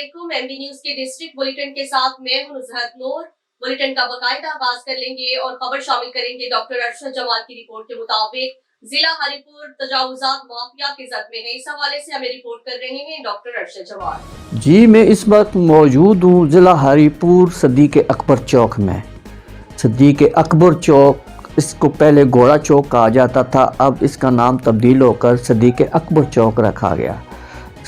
अस्सलामुअलैकुम। MB news के district bulletin के साथ मैं हूं नुज़हत नूर। बुलेटिन का बाकायदा आगाज कर लेंगे और खबर शामिल करेंगे। डॉक्टर अरशद जमाल की रिपोर्ट के मुताबिक जिला हरीपुर तजावुजात माफिया की जद में है। इस हवाले से हमें रिपोर्ट कर रहे हैं डॉक्टर अरशद जमाल। जी, मैं इस वक्त मौजूद हूँ ज़िला हरीपुर सदीक़ अकबर चौक में। सदीक़ अकबर चौक, इसको पहले घोड़ा चौक कहा जाता था, अब इसका नाम तब्दील होकर सदीक़ अकबर चौक रखा गया।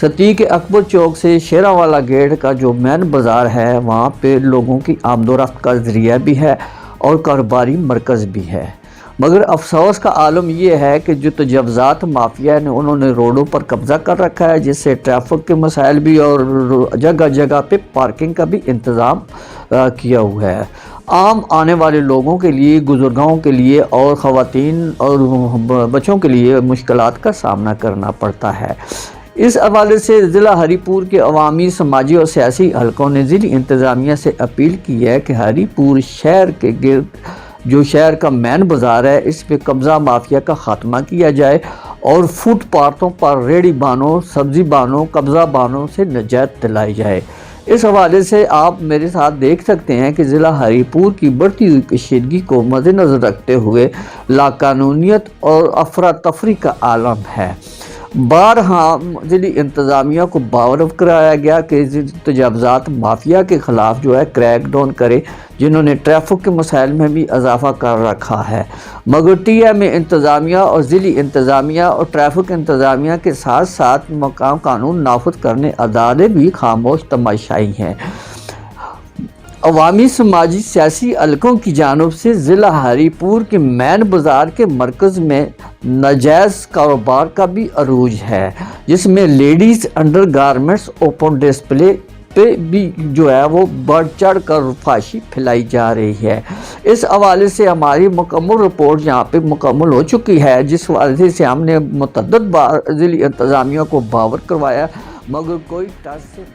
सदीक़ अकबर चौक से शेरावाला गेट का जो मेन बाज़ार है, वहाँ पे लोगों की आमदोरफ्त का ज़रिया भी है और कारोबारी मरकज़ भी है। मगर अफसोस का आलम ये है कि जो तजावुज़ात माफिया ने उन्होंने रोडों पर कब्ज़ा कर रखा है, जिससे ट्रैफिक के मसाइल भी और जगह जगह पे पार्किंग का भी इंतज़ाम किया हुआ है। आम आने वाले लोगों के लिए, बुजुर्गों के लिए और ख़वातीन और बच्चों के लिए मुश्किलात का सामना करना पड़ता है। इस हवाले से ज़िला हरीपुर के अवामी, समाजी और सियासी हलकों ने ज़िली इंतज़ामिया से अपील की है कि हरीपुर शहर के गिर्द जो शहर का मेन बाज़ार है, इस पे कब्ज़ा माफिया का ख़ात्मा किया जाए और फुटपाथों पर रेहड़ी बानों, सब्ज़ी बानों, कब्ज़ा बानों से निजात दिलाई जाए। इस हवाले से आप मेरे साथ देख सकते हैं कि ज़िला हरीपुर की बढ़ती हुई कशीदगी को मद्देनज़र रखते हुए लाकानूनियत और अफरा तफरी का आलम है। बारहा ज़िली इंतज़ामिया को बावरफ कराया गया कि तजावुज़ात माफिया के ख़िलाफ़ जो है क्रैक डाउन करे, जिन्होंने ट्रैफिक के मसाइल में भी इजाफ़ा कर रखा है। मगर टीएमए इंतज़ामिया और ज़िली इंतज़ामिया और ट्रैफिक इंतज़ामिया के साथ साथ मकाम कानून नाफिज करने अदारे भी खामोश तमाशाई हैं। अवामी, समाजी, सियासी हलकों की जानिब से ज़िला हरीपुर के मेन बाज़ार के मरकज़ में नाजायज़ कारोबार का भी अरूज है, जिसमें ladies under garments open display पे भी जो है वो बढ़ चढ़ कर फाशी फैलाई जा रही है। इस हवाले से हमारी मुकम्मल रिपोर्ट यहाँ पे मुकम्मल हो चुकी है, जिस वाले से हमने मुतअद्दिद बार ज़िली इंतज़ामिया को बावर करवाया, मगर कोई टस से